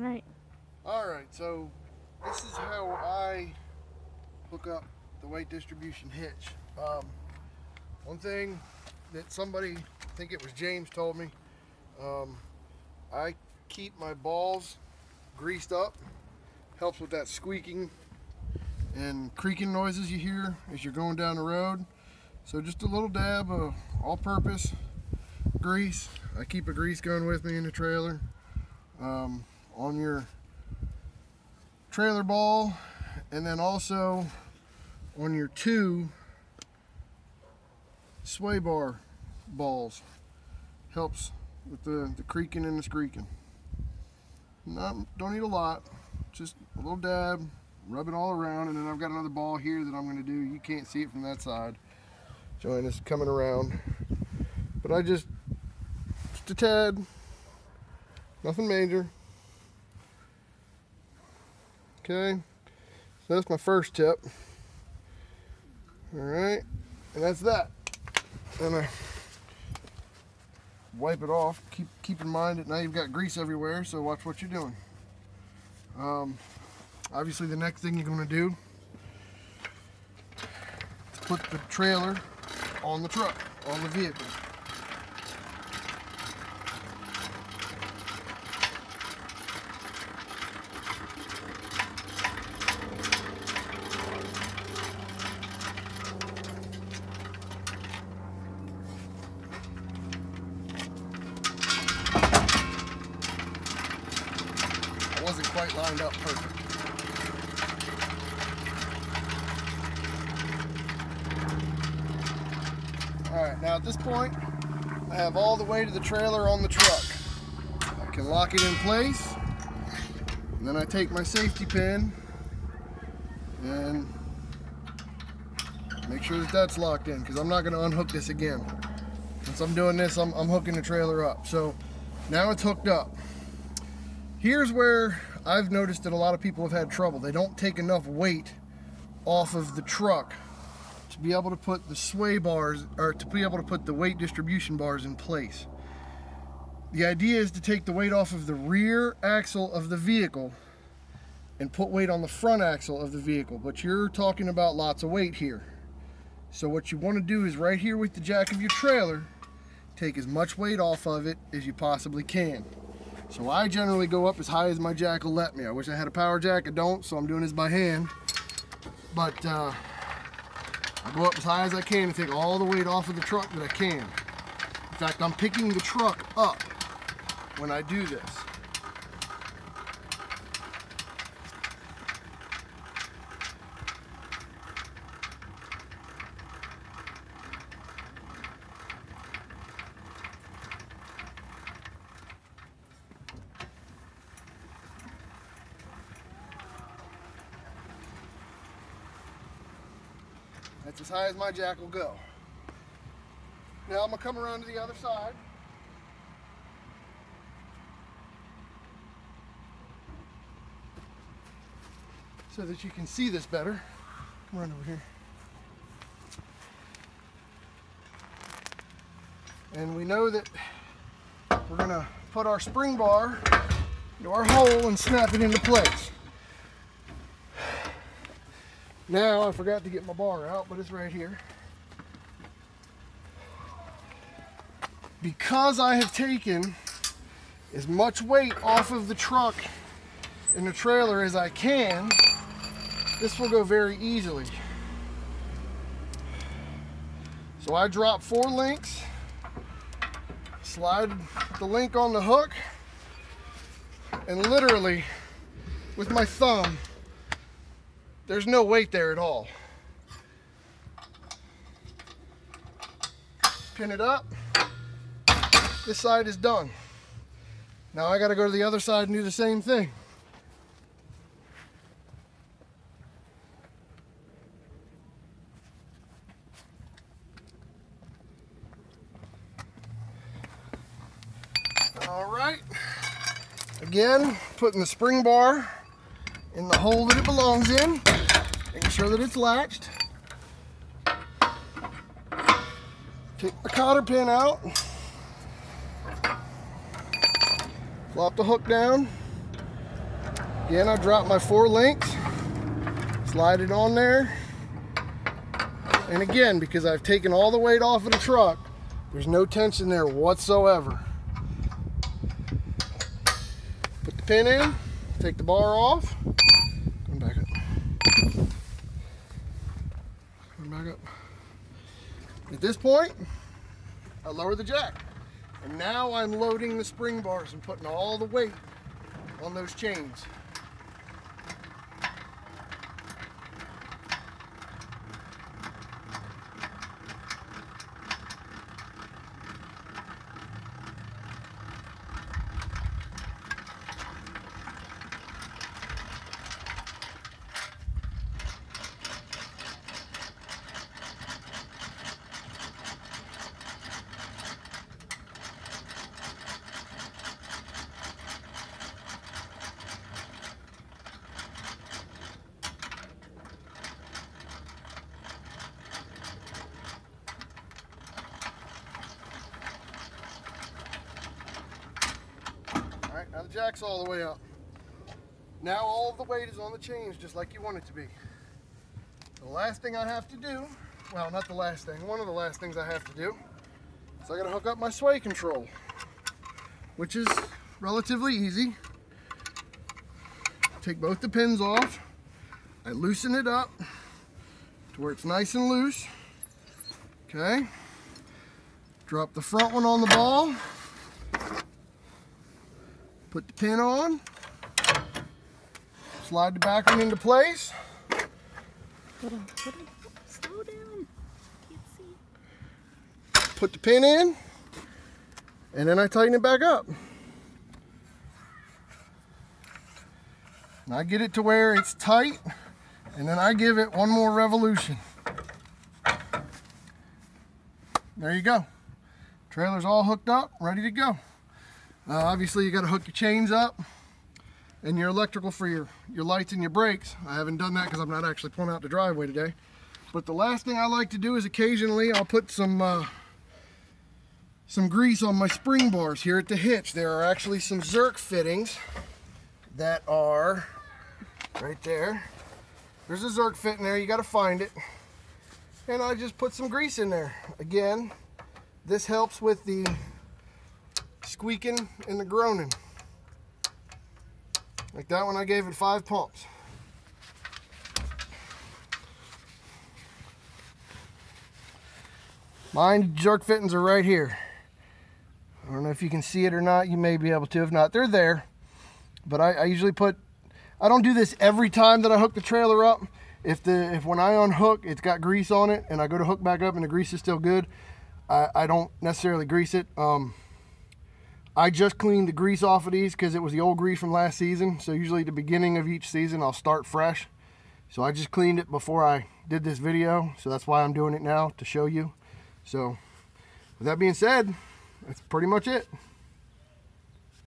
Right. Alright, so this is how I hook up the weight distribution hitch. One thing that somebody, I think it was James, told me, I keep my balls greased up. Helps with that squeaking and creaking noises you hear as you're going down the road. So just a little dab of all-purpose grease. I keep a grease gun with me in the trailer. On your trailer ball, and then also on your 2 sway bar balls. Helps with the creaking and the squeaking. Don't need a lot, just a little dab, rub it all around, and then I've got another ball here that I'm going to do. You can't see it from that side. Join us coming around, but I just a tad, nothing major. Okay, so that's my first tip. All right, and that's that. And I wipe it off. Keep in mind that now you've got grease everywhere, so watch what you're doing. Obviously, the next thing you're going to do is put the trailer on the truck, on the vehicle. Wasn't quite lined up perfect. Alright, now at this point, I have all the weight of the trailer on the truck. I can lock it in place, and then I take my safety pin and make sure that that's locked in, because I'm not going to unhook this again. Since I'm doing this, I'm hooking the trailer up. So now it's hooked up. Here's where I've noticed that a lot of people have had trouble. They don't take enough weight off of the truck to be able to put the sway bars, or to be able to put the weight distribution bars in place. The idea is to take the weight off of the rear axle of the vehicle and put weight on the front axle of the vehicle, but you're talking about lots of weight here. So what you want to do is right here with the jack of your trailer, take as much weight off of it as you possibly can. So I generally go up as high as my jack will let me. I wish I had a power jack, I don't, so I'm doing this by hand. But I go up as high as I can and take all the weight off of the truck that I can. In fact, I'm picking the truck up when I do this. That's as high as my jack will go. Now I'm going to come around to the other side. So that you can see this better. Come around over here. And we know that we're going to put our spring bar into our hole and snap it into place. Now, I forgot to get my bar out, but it's right here. Because I have taken as much weight off of the truck and the trailer as I can, this will go very easily. So I drop 4 links, slide the link on the hook, and literally, with my thumb, there's no weight there at all. Pin it up. This side is done. Now I got to go to the other side and do the same thing. All right. Again, putting the spring bar in the hole that it belongs in, making sure that it's latched. Take the cotter pin out, flop the hook down, Again, I drop my 4 links, slide it on there, and again, because I've taken all the weight off of the truck, there's no tension there whatsoever. Put the pin in, take the bar off, come back up. Come back up. At this point, I lower the jack. And now I'm loading the spring bars and putting all the weight on those chains. Now the jack's all the way up. Now all of the weight is on the chains just like you want it to be. The last thing I have to do, well, not the last thing, one of the last things I have to do is I gotta hook up my sway control, which is relatively easy. Take both the pins off, I loosen it up to where it's nice and loose. Okay, drop the front one on the ball. Put the pin on, slide the back one into place. Slow down. Can't see. Put the pin in, and then I tighten it back up. And I get it to where it's tight, and then I give it one more revolution. There you go. Trailer's all hooked up, ready to go. Obviously you got to hook your chains up and your electrical for your lights and your brakes. I haven't done that because I'm not actually pulling out the driveway today. But the last thing I like to do is occasionally I'll put some grease on my spring bars here at the hitch. There are actually some Zerk fittings that are right there. There's a Zerk fit in there, you got to find it. And I just put some grease in there. Again, this helps with the squeaking and the groaning. Like that one, I gave it 5 pumps. Mine Zerk fittings are right here. I don't know if you can see it or not. You may be able to. If not, they're there. But I usually put, I don't do this every time that I hook the trailer up. If when I unhook, it's got grease on it, and I go to hook back up and the grease is still good, I don't necessarily grease it. I just cleaned the grease off of these because it was the old grease from last season. So usually at the beginning of each season, I'll start fresh. So I just cleaned it before I did this video. So that's why I'm doing it now, to show you. So with that being said, that's pretty much it.